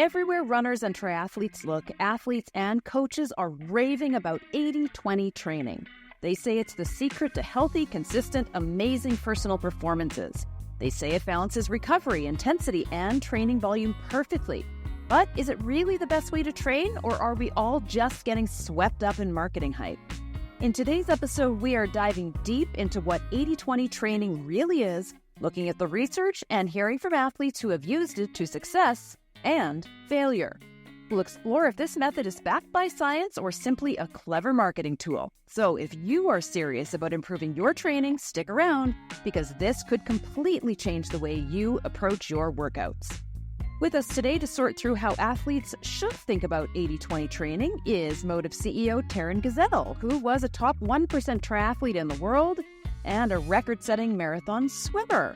Everywhere runners and triathletes look, athletes and coaches are raving about 80-20 training. They say it's the secret to healthy, consistent, amazing personal performances. They say it balances recovery, intensity, and training volume perfectly. But is it really the best way to train, or are we all just getting swept up in marketing hype? In today's episode, we are diving deep into what 80-20 training really is, looking at the research and hearing from athletes who have used it to success and failure. We'll explore if this method is backed by science or simply a clever marketing tool. So if you are serious about improving your training, stick around, because this could completely change the way you approach your workouts. With us today to sort through how athletes should think about 80-20 training is MOTTIV CEO Taren Gazelle, who was a top 1% triathlete in the world and a record-setting marathon swimmer.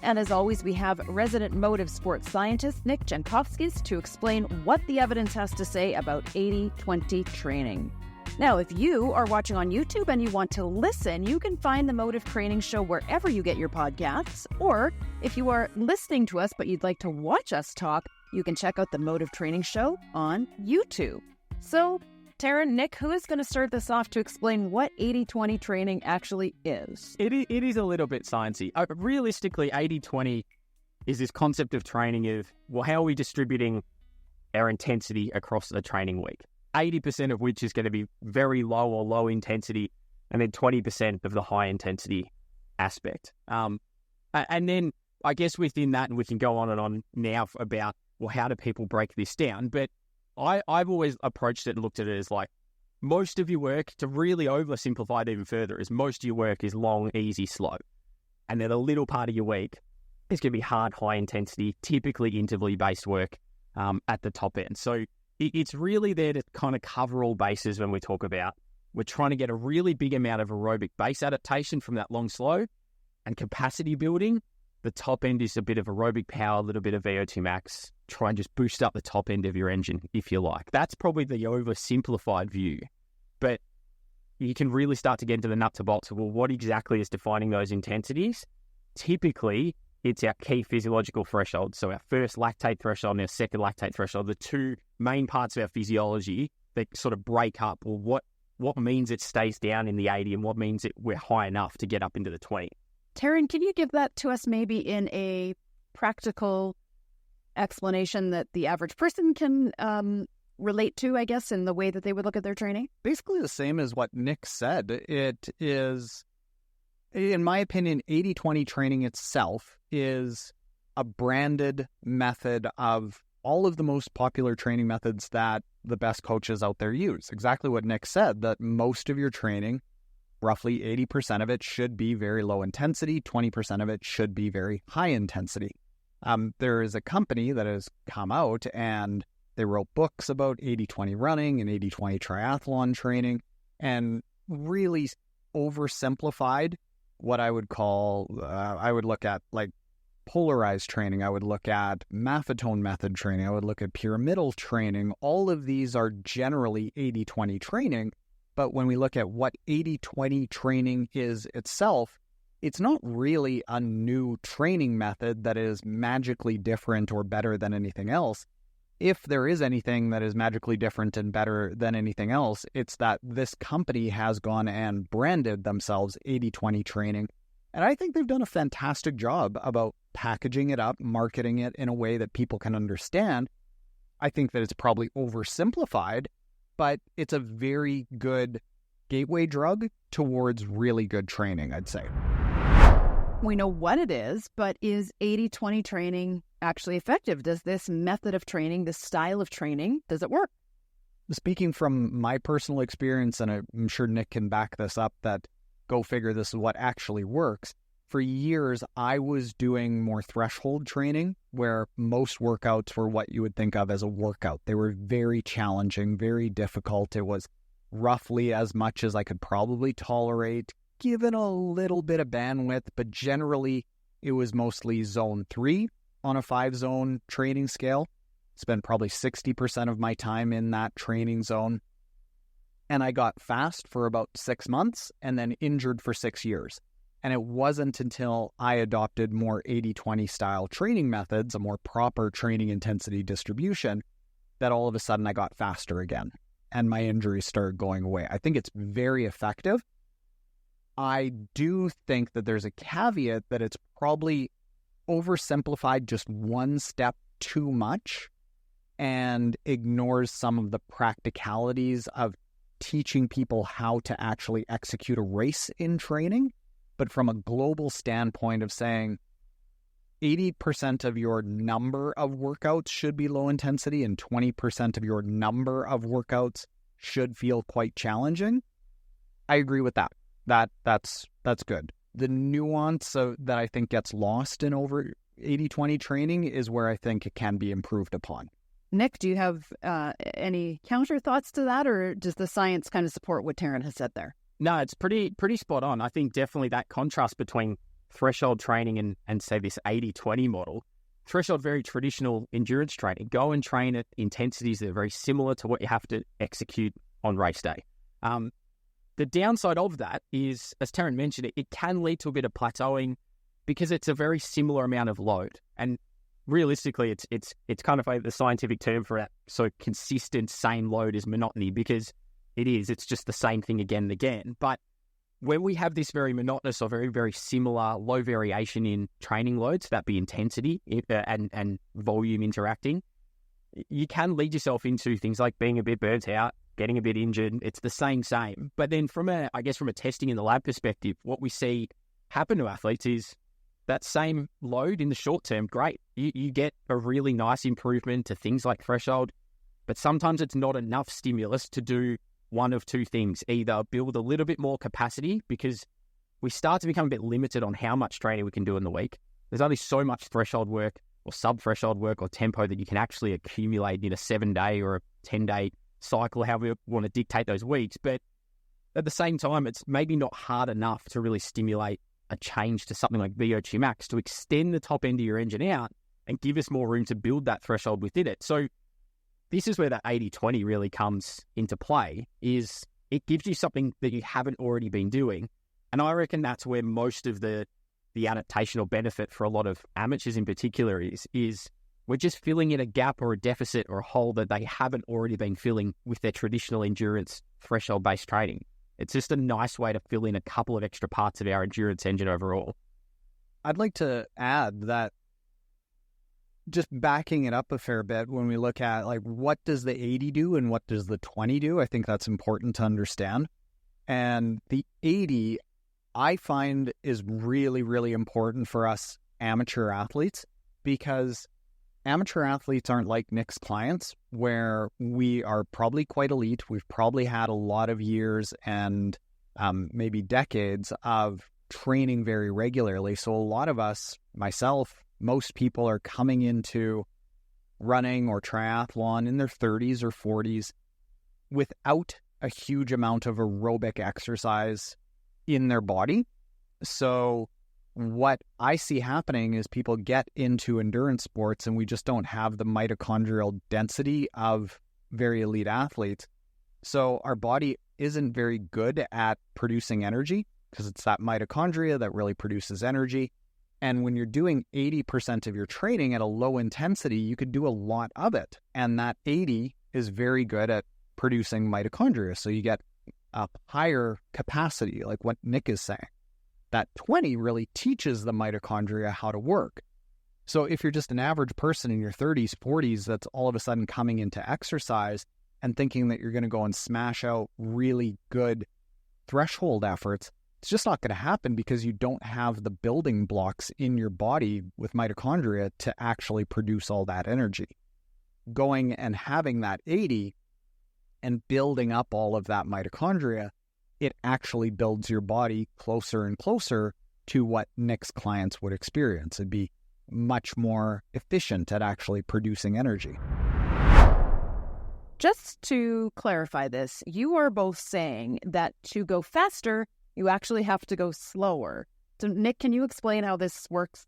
And as always, we have resident MOTTIV sports scientist Nick Jankovskis to explain what the evidence has to say about 80-20 training. Now, if you are watching on YouTube and you want to listen, you can find the MOTTIV Training Show wherever you get your podcasts. Or if you are listening to us but you'd like to watch us talk, you can check out the MOTTIV Training Show on YouTube. So, Taren, Nick, who is going to start this off to explain what 80-20 training actually is? It is a little bit sciencey. Realistically, 80-20 is this concept of training of, well, how are we distributing our intensity across the training week? 80% of which is going to be very low or low intensity, and then 20% of the high intensity aspect. And then I guess within that, and we can go on and on now about, well, how do people break this down? But I've always approached it and looked at it as like, most of your work, to really oversimplify it even further, is most of your work is long, easy, slow. And then a little part of your week is going to be hard, high intensity, typically interval-based work at the top end. So it's really there to kind of cover all bases when we talk about, we're trying to get a really big amount of aerobic base adaptation from that long, slow, and capacity building. The top end is a bit of aerobic power, a little bit of VO2 max. Try and just boost up the top end of your engine, if you like. That's probably the oversimplified view. But you can really start to get into the nuts and bolts of, well, what exactly is defining those intensities? Typically, it's our key physiological threshold. So our first lactate threshold and our second lactate threshold, the two main parts of our physiology that sort of break up, or what means it stays down in the 80 and what means we're high enough to get up into the 20. Taren, can you give that to us maybe in a practical explanation that the average person can relate to, I guess, in the way that they would look at their training? Basically the same as what Nick said. It is, in my opinion, 80-20 training itself is a branded method of all of the most popular training methods that the best coaches out there use. Exactly what Nick said, that most of your training, roughly 80% of it, should be very low intensity, 20% of it should be very high intensity. There is a company that has come out and they wrote books about 80-20 running and 80-20 triathlon training, and really oversimplified what I would call, I would look at like polarized training, I would look at Maffetone method training, I would look at pyramidal training. All of these are generally 80-20 training, but when we look at what 80-20 training is itself, it's not really a new training method that is magically different or better than anything else. If there is anything that is magically different and better than anything else, it's that this company has gone and branded themselves 80-20 training. And I think they've done a fantastic job about packaging it up, marketing it in a way that people can understand. I think that it's probably oversimplified, but it's a very good gateway drug towards really good training, I'd say. We know what it is, but is 80-20 training actually effective? Does this method of training, this style of training, does it work? Speaking from my personal experience, and I'm sure Nick can back this up, that go figure, this is what actually works. For years, I was doing more threshold training, where most workouts were what you would think of as a workout. They were very challenging, very difficult. It was roughly as much as I could probably tolerate, given a little bit of bandwidth, but generally it was mostly zone 3 on a 5-zone training scale. Spent probably 60% of my time in that training zone. And I got fast for about 6 months and then injured for 6 years. And it wasn't until I adopted more 80-20 style training methods, a more proper training intensity distribution, that all of a sudden I got faster again and my injuries started going away. I think it's very effective. I do think that there's a caveat that it's probably oversimplified just one step too much and ignores some of the practicalities of teaching people how to actually execute a race in training. But from a global standpoint of saying 80% of your number of workouts should be low intensity and 20% of your number of workouts should feel quite challenging, I agree with that. That's good. The nuance that I think gets lost in over 80-20 training is where I think it can be improved upon. Nick, do you have any counter thoughts to that, or does the science kind of support what Taren has said there? No, it's pretty spot on. I think definitely that contrast between threshold training and say this 80-20 model. Threshold, very traditional endurance training. Go and train at intensities that are very similar to what you have to execute on race day. The downside of that is, as Taren mentioned, it can lead to a bit of plateauing because it's a very similar amount of load. And realistically, it's kind of the scientific term for that. So consistent, same load is monotony, because it's just the same thing again and again. But when we have this very monotonous or very, very similar low variation in training loads, that be intensity and volume interacting, you can lead yourself into things like being a bit burnt out, getting a bit injured. It's the same. But then from a testing in the lab perspective, what we see happen to athletes is that same load in the short term, great. You get a really nice improvement to things like threshold, but sometimes it's not enough stimulus to do one of two things: either build a little bit more capacity, because we start to become a bit limited on how much training we can do in the week. There's only so much threshold work or sub-threshold work or tempo that you can actually accumulate in a 7-day or a 10-day cycle, however we want to dictate those weeks. But at the same time, it's maybe not hard enough to really stimulate a change to something like VO2 max to extend the top end of your engine out and give us more room to build that threshold within it. So this is where that 80-20 really comes into play, is it gives you something that you haven't already been doing. And I reckon that's where most of the adaptational benefit for a lot of amateurs in particular is we're just filling in a gap or a deficit or a hole that they haven't already been filling with their traditional endurance threshold-based training. It's just a nice way to fill in a couple of extra parts of our endurance engine overall. I'd like to add that, just backing it up a fair bit, when we look at like what does the 80 do and what does the 20 do, I think that's important to understand. And the 80, I find, is really, really important for us amateur athletes, because amateur athletes aren't like Nick's clients, where we are probably quite elite. We've probably had a lot of years and maybe decades of training very regularly. So a lot of us, myself, most people, are coming into running or triathlon in their 30s or 40s without a huge amount of aerobic exercise in their body. So what I see happening is people get into endurance sports and we just don't have the mitochondrial density of very elite athletes. So our body isn't very good at producing energy, because it's that mitochondria that really produces energy. And when you're doing 80% of your training at a low intensity, you could do a lot of it. And that 80 is very good at producing mitochondria. So you get a higher capacity, like what Nick is saying. That 20 really teaches the mitochondria how to work. So if you're just an average person in your 30s, 40s, that's all of a sudden coming into exercise and thinking that you're going to go and smash out really good threshold efforts, it's just not going to happen, because you don't have the building blocks in your body with mitochondria to actually produce all that energy. Going and having that 80 and building up all of that mitochondria, it actually builds your body closer and closer to what Nick's clients would experience. It'd be much more efficient at actually producing energy. Just to clarify this, you are both saying that to go faster, you actually have to go slower. So Nick, can you explain how this works?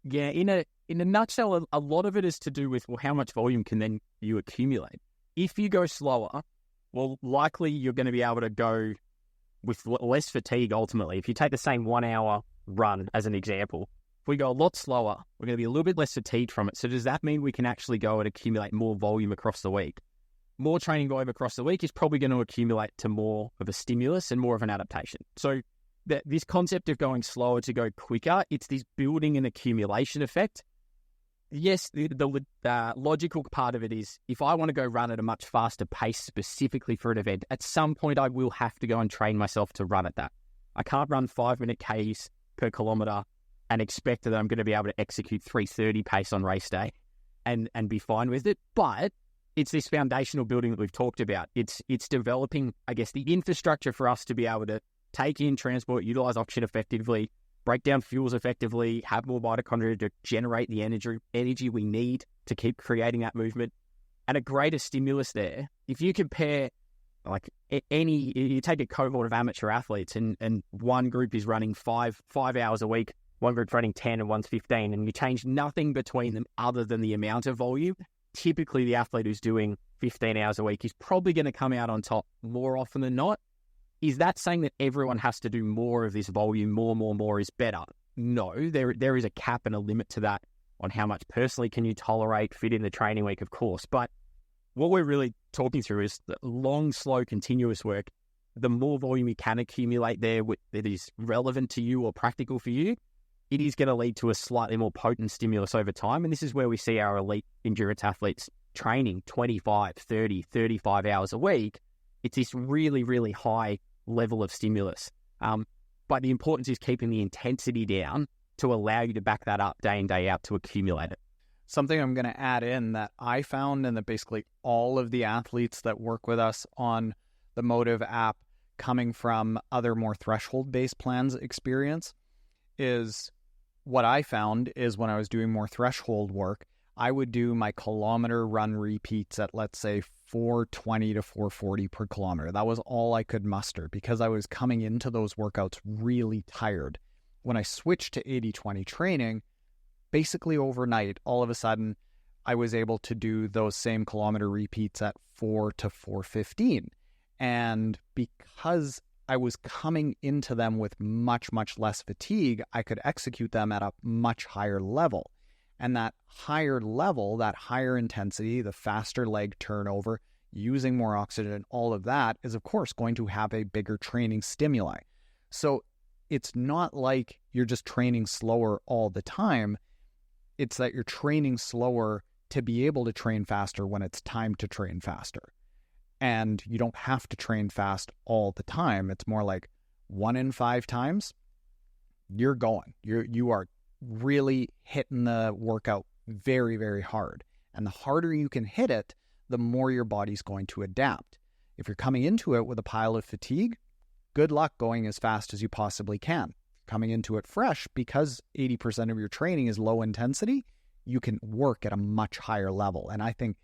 Yeah, in a nutshell, a lot of it is to do with, well, how much volume can then you accumulate? If you go slower, well, likely you're going to be able to go with less fatigue ultimately. If you take the same 1 hour run as an example, if we go a lot slower, we're going to be a little bit less fatigued from it. So does that mean we can actually go and accumulate more volume across the week? More training volume across the week is probably going to accumulate to more of a stimulus and more of an adaptation. So this concept of going slower to go quicker, it's this building and accumulation effect. Yes, the logical part of it is if I want to go run at a much faster pace specifically for an event, at some point I will have to go and train myself to run at that. I can't run 5-minute Ks per kilometre and expect that I'm going to be able to execute 3:30 pace on race day and be fine with it. But it's this foundational building that we've talked about. It's developing, I guess, the infrastructure for us to be able to take in, transport, utilize oxygen effectively, break down fuels effectively, have more mitochondria to generate the energy we need to keep creating that movement, and a greater stimulus there. If you compare, like you take a cohort of amateur athletes and one group is running five hours a week, one group's running 10 and one's 15, and you change nothing between them other than the amount of volume, typically the athlete who's doing 15 hours a week is probably going to come out on top more often than not. Is that saying that everyone has to do more of this volume, more is better? No, there is a cap and a limit to that on how much personally can you tolerate, fit in the training week, of course. But what we're really talking through is the long, slow, continuous work. The more volume you can accumulate there that is relevant to you or practical for you, it is going to lead to a slightly more potent stimulus over time. And this is where we see our elite endurance athletes training 25, 30, 35 hours a week. It's this really, really high level of stimulus. But the importance is keeping the intensity down to allow you to back that up day in, day out to accumulate it. Something I'm going to add in that I found, and that basically all of the athletes that work with us on the MOTTIV app coming from other more threshold-based plans experience, is what I found is when I was doing more threshold work, I would do my kilometer run repeats at, let's say, 420 to 440 per kilometer. That was all I could muster because I was coming into those workouts really tired. When I switched to 80-20 training, basically overnight, all of a sudden, I was able to do those same kilometer repeats at 4 to 415. And because I was coming into them with much, much less fatigue, I could execute them at a much higher level. And that higher level, that higher intensity, the faster leg turnover, using more oxygen, all of that is, of course, going to have a bigger training stimuli. So it's not like you're just training slower all the time. It's that you're training slower to be able to train faster when it's time to train faster. And you don't have to train fast all the time. It's more like 1 in 5 times, you're going. You are really hitting the workout very, very hard. And the harder you can hit it, the more your body's going to adapt. If you're coming into it with a pile of fatigue, good luck going as fast as you possibly can. Coming into it fresh, because 80% of your training is low intensity, you can work at a much higher level. And I think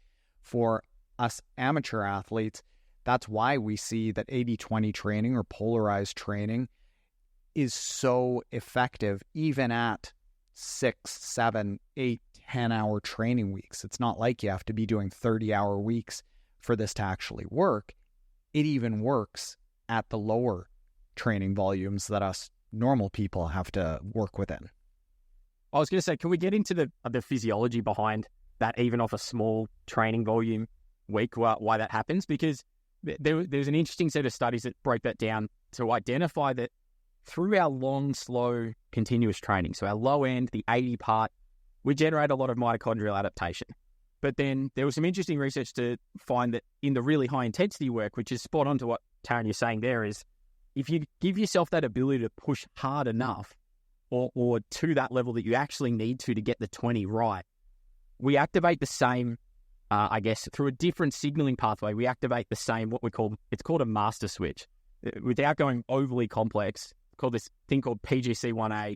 for us amateur athletes, that's why we see that 80-20 training or polarized training is so effective even at 6, 7, 8, 10-hour training weeks. It's not like you have to be doing 30-hour weeks for this to actually work. It even works at the lower training volumes that us normal people have to work within. I was going to say, can we get into the physiology behind that, even off a small training volume week, why that happens? Because there's an interesting set of studies that break that down to identify that through our long, slow, continuous training, so our low end, the 80 part, we generate a lot of mitochondrial adaptation. But then there was some interesting research to find that in the really high intensity work, which is spot on to what Taren, you're saying there, is if you give yourself that ability to push hard enough or to that level that you actually need to get the 20 right, we activate the same, I guess, through a different signaling pathway, we activate the same, it's called a master switch. Without going overly complex, called this thing called PGC1A.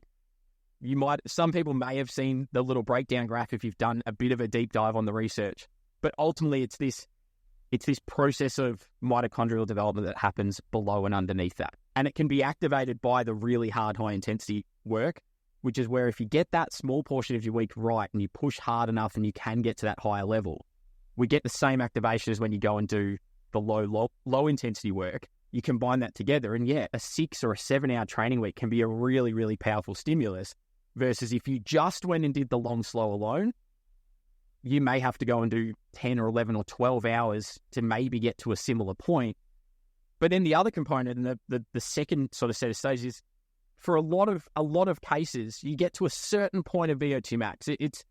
Some people may have seen the little breakdown graph if you've done a bit of a deep dive on the research, but ultimately it's this process of mitochondrial development that happens below and underneath that. And it can be activated by the really hard, high intensity work, which is where if you get that small portion of your week right and you push hard enough and you can get to that higher level, we get the same activation as when you go and do the low intensity work. you combine that together, and a 6 or a 7 hour training week can be a really, really powerful stimulus. Versus if you just went and did the long, slow alone, you may have to go and do 10 or 11 or 12 hours to maybe get to a similar point. But then the other component, and the second sort of set of stages, is for a lot of cases, you get to a certain point of VO2 max. It's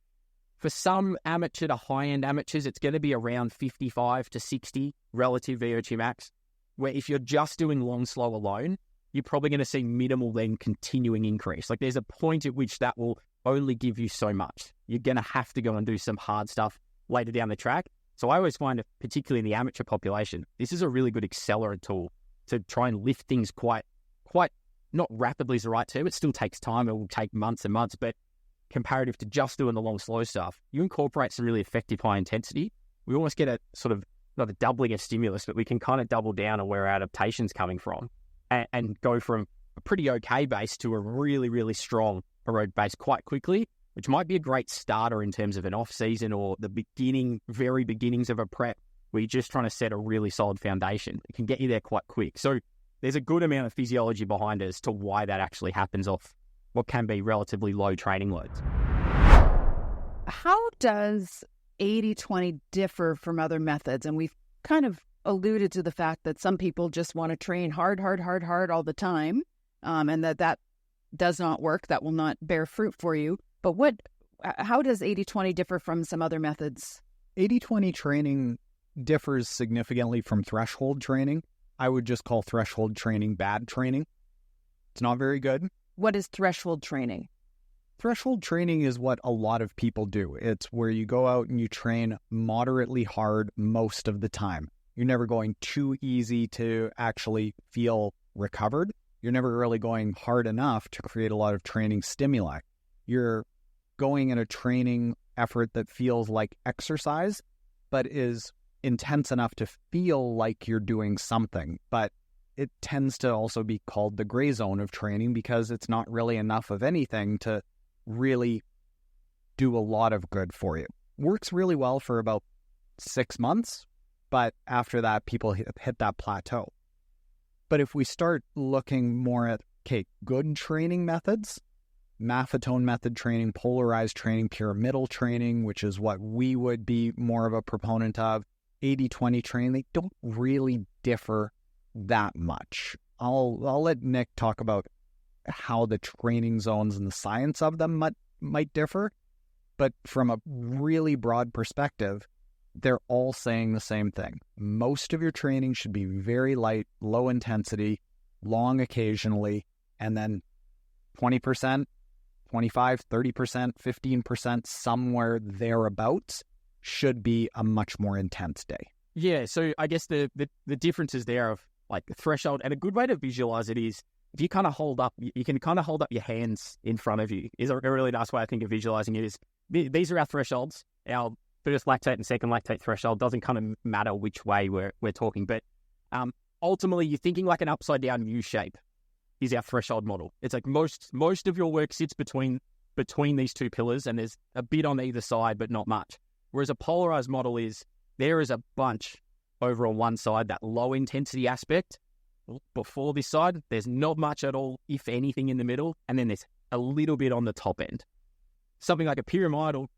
for some amateur to high-end amateurs, it's going to be around 55 to 60 relative VO2 max, where if you're just doing long, slow alone, you're probably going to see minimal then continuing increase. Like there's a point at which that will only give you so much. You're going to have to go and do some hard stuff later down the track. So I always find, particularly in the amateur population, this is a really good accelerant tool to try and lift things quite not rapidly is the right term. It still takes time. It will take months and months, but comparative to just doing the long, slow stuff, you incorporate some really effective high intensity. We almost get a sort of, not a doubling of stimulus, but we can kind of double down on where our adaptation's coming from and go from a pretty okay base to a really, really strong aerobic base quite quickly, which might be a great starter in terms of an off season or the very beginnings of a prep where you're just trying to set a really solid foundation. It can get you there quite quick. So there's a good amount of physiology behind it as to why that actually happens off what can be relatively low training loads. How does 80-20 differ from other methods? And we've kind of alluded to the fact that some people just want to train hard all the time, and that does not work. That will not bear fruit for you. But how does 80-20 differ from some other methods? 80-20 training differs significantly from threshold training. I would just call threshold training bad training. It's not very good. What is threshold training? Threshold training is what a lot of people do. It's where you go out and you train moderately hard most of the time. You're never going too easy to actually feel recovered. You're never really going hard enough to create a lot of training stimuli. You're going in a training effort that feels like exercise, but is intense enough to feel like you're doing something. But it tends to also be called the gray zone of training because it's not really enough of anything to really do a lot of good for you. Works really well for about 6 months, but after that, people hit that plateau. But if we start looking more at, good training methods, Maffetone method training, polarized training, pyramidal training, which is what we would be more of a proponent of, 80-20 training, they don't really differ that much. I'll let Nick talk about how the training zones and the science of them might differ, but from a really broad perspective, they're all saying the same thing. Most of your training should be very light, low intensity, long occasionally, and then 20%, 25, 30%, 15%, somewhere thereabouts should be a much more intense day. Yeah, so I guess the differences there of like the threshold, and a good way to visualize it is if you kind of you can kind of hold up your hands in front of you. Is a really nice way I think of visualizing it is these are our thresholds. Our first lactate and second lactate threshold doesn't kind of matter which way we're talking, but ultimately you're thinking like an upside down U shape is our threshold model. It's like most of your work sits between these two pillars, and there's a bit on either side, but not much. Whereas a polarized model is there is a bunch over on one side, that low intensity aspect. Before this side, there's not much at all, if anything, in the middle, and then there's a little bit on the top end. Something like a pyramidal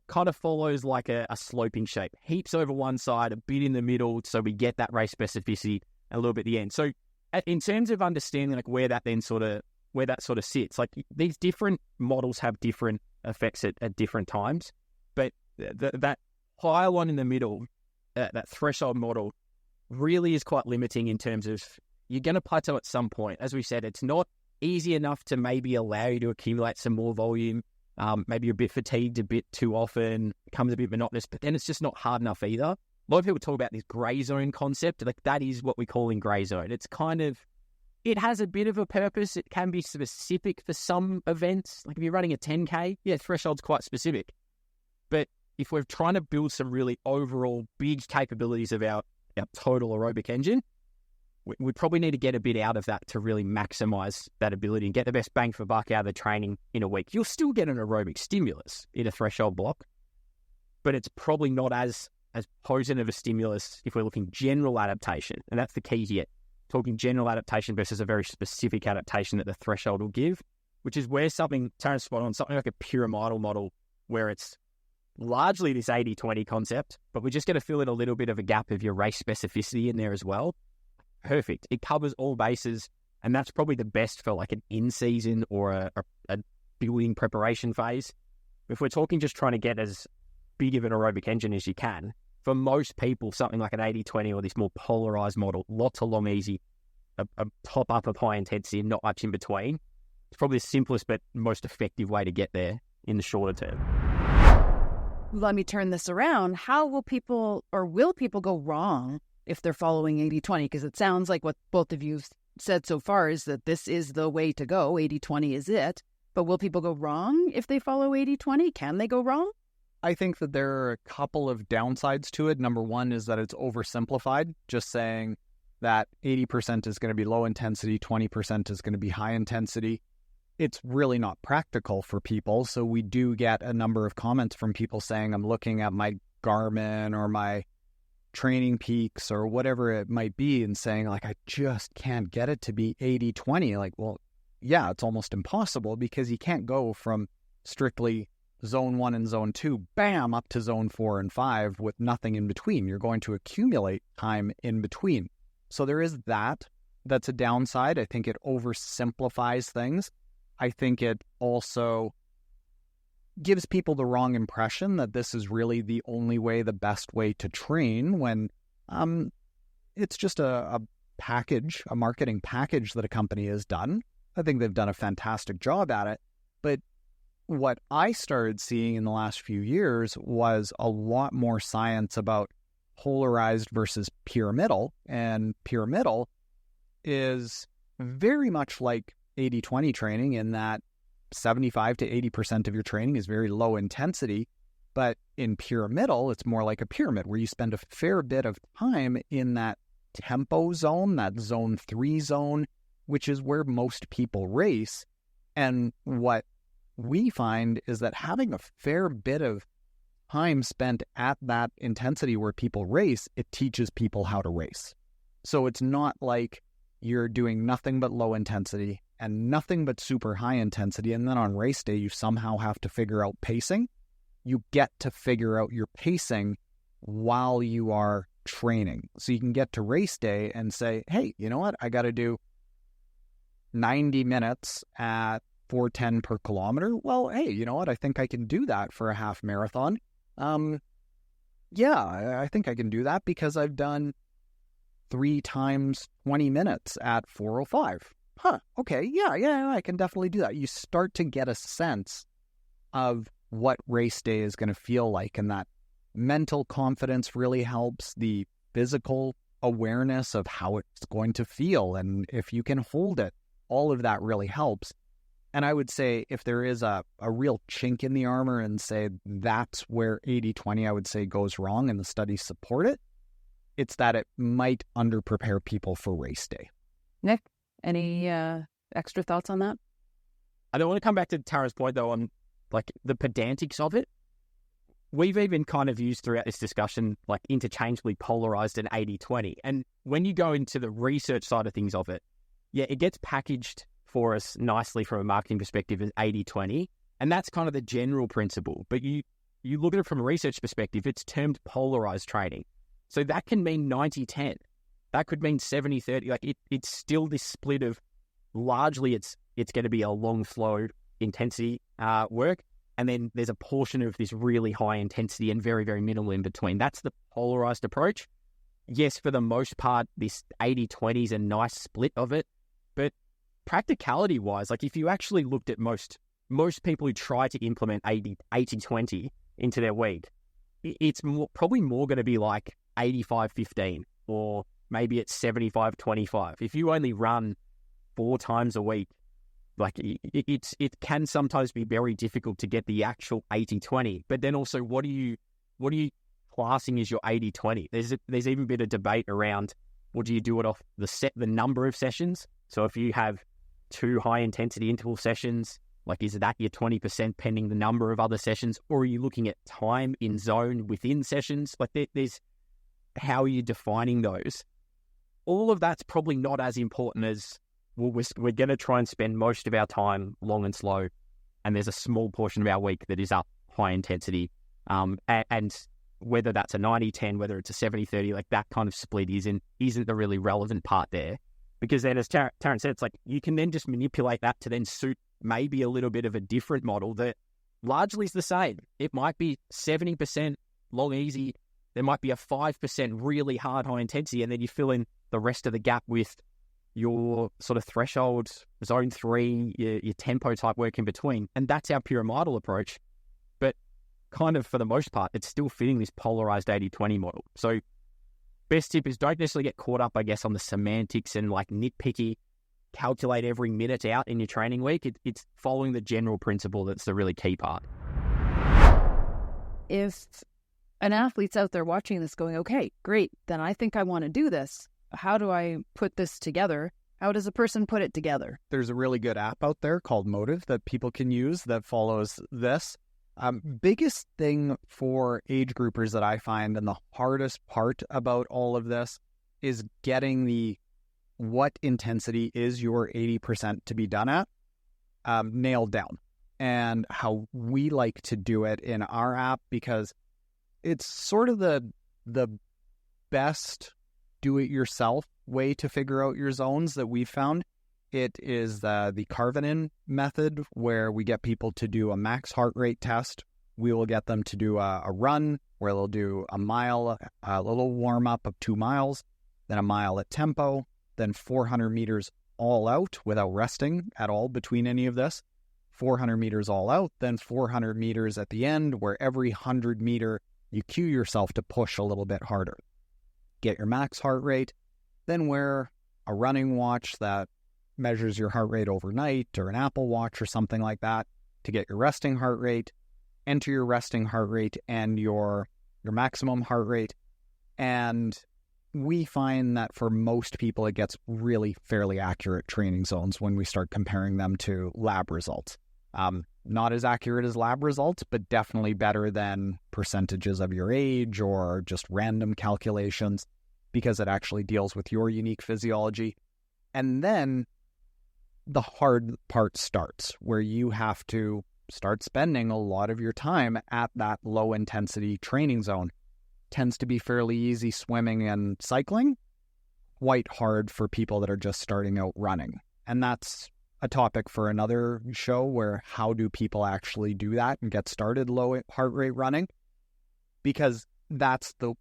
kind of follows like a sloping shape. Heaps over one side, a bit in the middle, so we get that race specificity, and a little bit at the end. So in terms of understanding like where that sort of sits, like these different models have different effects at different times, but that higher one in the middle, that threshold model, really is quite limiting in terms of you're going to plateau at some point. As we said, it's not easy enough to maybe allow you to accumulate some more volume. Maybe you're a bit fatigued a bit too often, becomes a bit monotonous, but then it's just not hard enough either. A lot of people talk about this gray zone concept. Like that is what we call in gray zone. It's kind of, it has a bit of a purpose. It can be specific for some events. Like if you're running a 10K, threshold's quite specific. But if we're trying to build some really overall big capabilities of our total aerobic engine, we probably need to get a bit out of that to really maximize that ability and get the best bang for buck out of the training in a week. You'll still get an aerobic stimulus in a threshold block, but it's probably not as potent of a stimulus if we're looking general adaptation. And that's the key here. talking general adaptation versus a very specific adaptation that the threshold will give, which is where something, Taren's spot on, something like a pyramidal model where it's largely this 80-20 concept, but we're just going to fill in a little bit of a gap of your race specificity in there as well. Perfect. It covers all bases, and that's probably the best for like an in-season or a building preparation phase. If we're talking just trying to get as big of an aerobic engine as you can, for most people, something like an 80-20 or this more polarized model, lots of long easy, a top up of high intensity and not much in between. It's probably the simplest but most effective way to get there in the shorter term. Let me turn this around. How will people go wrong if they're following 80-20? Because it sounds like what both of you said so far is that this is the way to go. 80-20 is it. But will people go wrong if they follow 80-20? Can they go wrong? I think that there are a couple of downsides to it. Number one is that it's oversimplified, just saying that 80% is going to be low intensity, 20% is going to be high intensity. It's really not practical for people. So we do get a number of comments from people saying, I'm looking at my Garmin or my Training Peaks or whatever it might be and saying, like, I just can't get it to be 80-20. Like, well, yeah, it's almost impossible because you can't go from strictly zone 1 and zone 2, bam, up to zone 4 and 5 with nothing in between. You're going to accumulate time in between. So there is that. That's a downside. I think it oversimplifies things. I think it also gives people the wrong impression that this is really the only way, the best way to train, when it's just a package, a marketing package that a company has done. I think they've done a fantastic job at it. But what I started seeing in the last few years was a lot more science about polarized versus pyramidal. And pyramidal is very much like 80-20 training in that 75 to 80% of your training is very low intensity. But in pyramidal, it's more like a pyramid where you spend a fair bit of time in that tempo zone, that zone 3 zone, which is where most people race. And what we find is that having a fair bit of time spent at that intensity where people race, it teaches people how to race. So it's not like you're doing nothing but low intensity and nothing but super high intensity, and then on race day, you somehow have to figure out pacing. You get to figure out your pacing while you are training. So you can get to race day and say, hey, you know what? I got to do 90 minutes at 4:10 per kilometer. Well, hey, you know what? I think I can do that for a half marathon. I think I can do that because I've done 3 times 20 minutes at 4:05. Okay, yeah, I can definitely do that. You start to get a sense of what race day is going to feel like, and that mental confidence really helps. The physical awareness of how it's going to feel, and if you can hold it, all of that really helps. And I would say if there is a real chink in the armor and say that's where 80-20, I would say, goes wrong, and the studies support it, it's that it might underprepare people for race day. Nick, any extra thoughts on that? I don't want to come back to Tara's point, though, on like the pedantics of it. We've even kind of used throughout this discussion like interchangeably polarized and 80-20. And when you go into the research side of things of it, yeah, it gets packaged for us nicely from a marketing perspective as 80-20. And that's kind of the general principle. But you look at it from a research perspective, it's termed polarized training. So that can mean 90-10. That could mean 70-30. Like it's still this split of largely it's going to be a long, slow intensity work. And then there's a portion of this really high intensity and very, very minimal in between. That's the polarized approach. Yes, for the most part, this 80-20 is a nice split of it. But practicality-wise, like if you actually looked at most people who try to implement 80-20 into their week, it's probably more going to be like 85-15 or maybe it's 75-25. If you only run 4 times a week, like it can sometimes be very difficult to get the actual 80-20. But then also, what are you classing as your 80-20? There's even been a debate around, what do you do it off the number of sessions? So if you have 2 high intensity interval sessions, like is that your 20% pending the number of other sessions, or are you looking at time in zone within sessions? Like there's how are you defining those? all of that's probably not as important as, well, we're going to try and spend most of our time long and slow, and there's a small portion of our week that is up high intensity. And whether that's a 90-10, whether it's a 70-30, like that kind of split isn't the really relevant part there. Because then, as Taren said, it's like you can then just manipulate that to then suit maybe a little bit of a different model that largely is the same. It might be 70% long easy. There might be a 5% really hard high intensity, and then you fill in the rest of the gap with your sort of threshold, zone 3, your tempo type work in between. And that's our pyramidal approach. But kind of for the most part, it's still fitting this polarized 80-20 model. So best tip is don't necessarily get caught up, I guess, on the semantics and like nitpicky, calculate every minute out in your training week. It's following the general principle that's the really key part. If an athlete's out there watching this going, okay, great, then I think I want to do this. How do I put this together? How does a person put it together? There's a really good app out there called MOTTIV that people can use that follows this. Biggest thing for age groupers that I find, and the hardest part about all of this, is getting what intensity is your 80% to be done at nailed down. And how we like to do it in our app, because it's sort of the best do-it-yourself way to figure out your zones that we've found. It is the carve-in method, where we get people to do a max heart rate test. We will get them to do a run where they'll do a mile, a little warm-up of 2 miles, then a mile at tempo, then 400 meters all out without resting at all between any of this. 400 meters all out, then 400 meters at the end, where every 100 meter you cue yourself to push a little bit harder. Get your max heart rate, then wear a running watch that measures your heart rate overnight, or an Apple Watch or something like that, to get your resting heart rate, enter your resting heart rate and your maximum heart rate. And we find that for most people, it gets really fairly accurate training zones when we start comparing them to lab results. Not as accurate as lab results, but definitely better than percentages of your age or just random calculations, because it actually deals with your unique physiology. And then the hard part starts, where you have to start spending a lot of your time at that low intensity training zone. Tends to be fairly easy swimming and cycling, quite hard for people that are just starting out running. And that's a topic for another show, where how do people actually do that and get started low heart rate running? Because that's the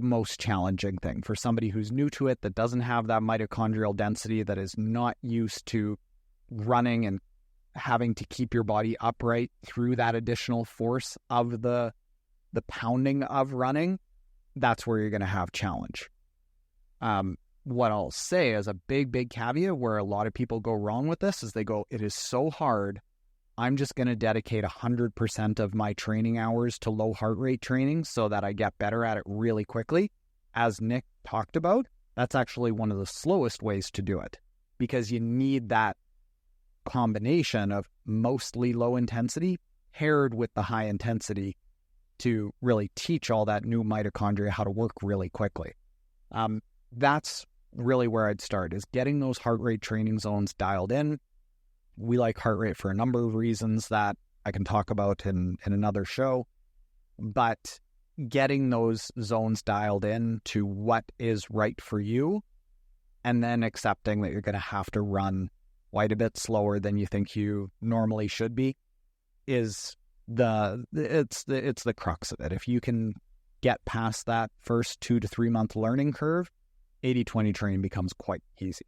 most challenging thing for somebody who's new to it, that doesn't have that mitochondrial density, that is not used to running and having to keep your body upright through that additional force of the pounding of running. That's where you're going to have challenge. What I'll say as a big caveat where a lot of people go wrong with this is they go, it is so hard, I'm just going to dedicate 100% of my training hours to low heart rate training so that I get better at it really quickly. As Nick talked about, that's actually one of the slowest ways to do it, because you need that combination of mostly low intensity paired with the high intensity to really teach all that new mitochondria how to work really quickly. That's really where I'd start, is getting those heart rate training zones dialed in. We like heart rate for a number of reasons that I can talk about in another show, but getting those zones dialed in to what is right for you, and then accepting that you're going to have to run quite a bit slower than you think you normally should be, is it's the crux of it. If you can get past that first 2 to 3 month learning curve, 80-20 training becomes quite easy.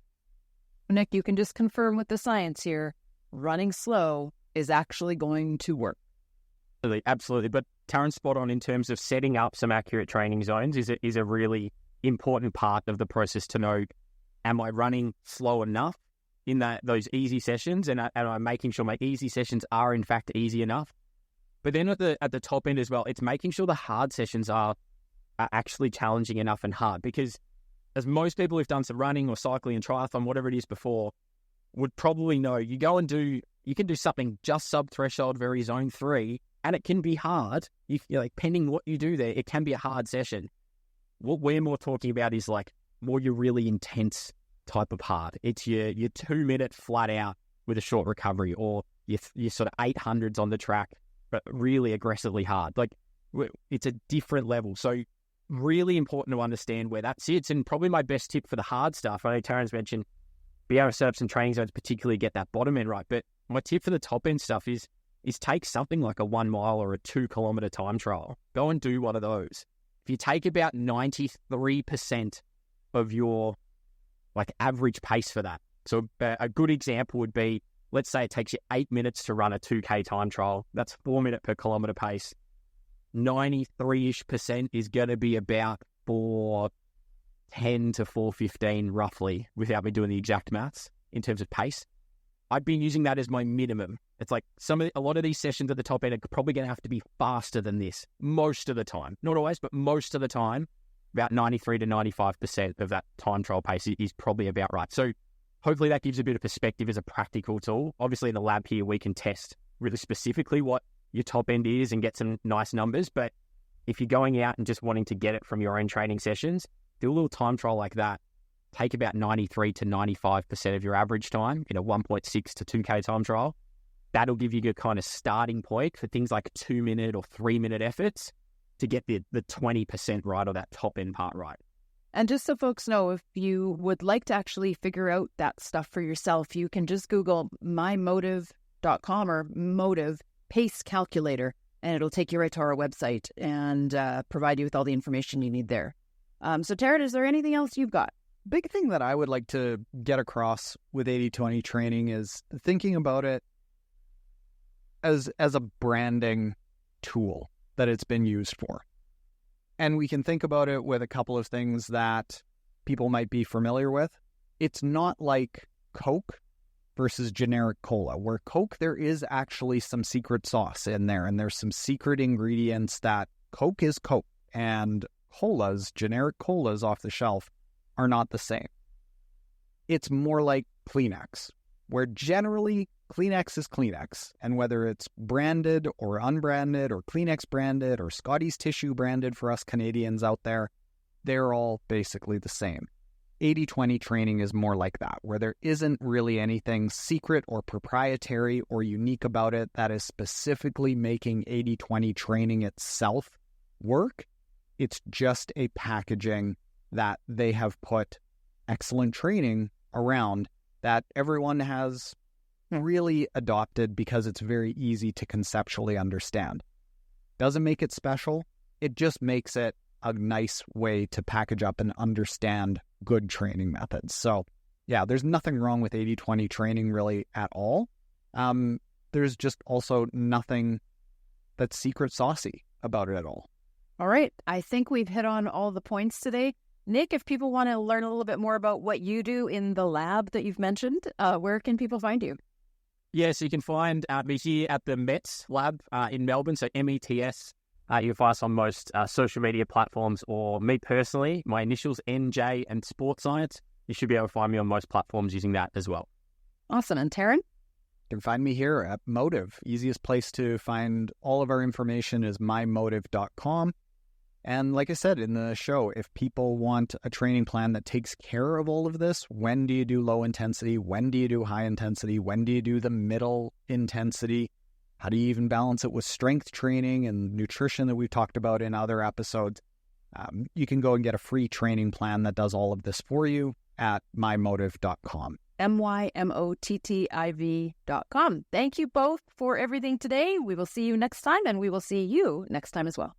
Nick, you can just confirm with the science here, running slow is actually going to work. Absolutely. But Taren's spot on in terms of setting up some accurate training zones is a really important part of the process to know, am I running slow enough in those easy sessions, and I'm making sure my easy sessions are in fact easy enough. But then at the top end as well, it's making sure the hard sessions are actually challenging enough and hard, because as most people who've done some running or cycling and triathlon, whatever it is before, would probably know, you can do something just sub-threshold, very zone 3, and it can be hard. Pending what you do there, it can be a hard session. What we're more talking about is like more your really intense type of hard. It's your 2 minute flat out with a short recovery, or your sort of 800s on the track, but really aggressively hard. Like, it's a different level. So really important to understand where that sits. And probably my best tip for the hard stuff, I know Taren's mentioned be able to set up some training zones, particularly get that bottom end right. But my tip for the top end stuff is take something like a 1 mile or a 2 kilometer time trial. Go and do one of those. If you take about 93% of your like average pace for that. So a good example would be, let's say it takes you 8 minutes to run a 2K time trial. That's 4 minute per kilometer pace. 93-ish% is going to be about 4:10 to 4:15 roughly, without me doing the exact maths in terms of pace. I've been using that as my minimum. It's like a lot of these sessions at the top end are probably going to have to be faster than this most of the time. Not always, but most of the time, about 93 to 95% of that time trial pace is probably about right. So hopefully that gives a bit of perspective as a practical tool. Obviously in the lab here, we can test really specifically what your top end is and get some nice numbers. But if you're going out and just wanting to get it from your own training sessions, do a little time trial like that. Take about 93 to 95% of your average time in a 1.6 to 2K time trial. That'll give you a kind of starting point for things like 2 minute or 3 minute efforts to get the 20% right, or that top end part right. And just so folks know, if you would like to actually figure out that stuff for yourself, you can just Google MyMOTTIV.com or MOTTIV Pace Calculator, and it'll take you right to our website and provide you with all the information you need there. So Taren, is there anything else you've got? Big thing that I would like to get across with 80-20 training is thinking about it as a branding tool that it's been used for. And we can think about it with a couple of things that people might be familiar with. It's not like Coke versus generic cola, where Coke, there is actually some secret sauce in there, and there's some secret ingredients that Coke is Coke, and colas, generic colas off the shelf, are not the same. It's more like Kleenex, where generally Kleenex is Kleenex, and whether it's branded or unbranded or Kleenex branded or Scotty's Tissue branded for us Canadians out there, they're all basically the same. 80-20 training is more like that, where there isn't really anything secret or proprietary or unique about it that is specifically making 80-20 training itself work. It's just a packaging that they have put excellent training around that everyone has really adopted because it's very easy to conceptually understand. Doesn't make it special. It just makes it a nice way to package up and understand good training methods. So yeah, there's nothing wrong with 80-20 training really at all. There's just also nothing that's secret saucy about it at all. All right. I think we've hit on all the points today. Nick, if people want to learn a little bit more about what you do in the lab that you've mentioned, where can people find you? Yes, you can find me here at the METS lab in Melbourne, so METS. You can find us on most social media platforms, or me personally, my initials NJ and Sports Science. You should be able to find me on most platforms using that as well. Awesome. And Taren? You can find me here at MOTTIV. Easiest place to find all of our information is MyMOTTIV.com. And like I said in the show, if people want a training plan that takes care of all of this, when do you do low intensity? When do you do high intensity? When do you do the middle intensity? How do you even balance it with strength training and nutrition that we've talked about in other episodes? You can go and get a free training plan that does all of this for you at MyMOTTIV.com. MyMOTTIV.com. Thank you both for everything today. We will see you next time, and we will see you next time as well.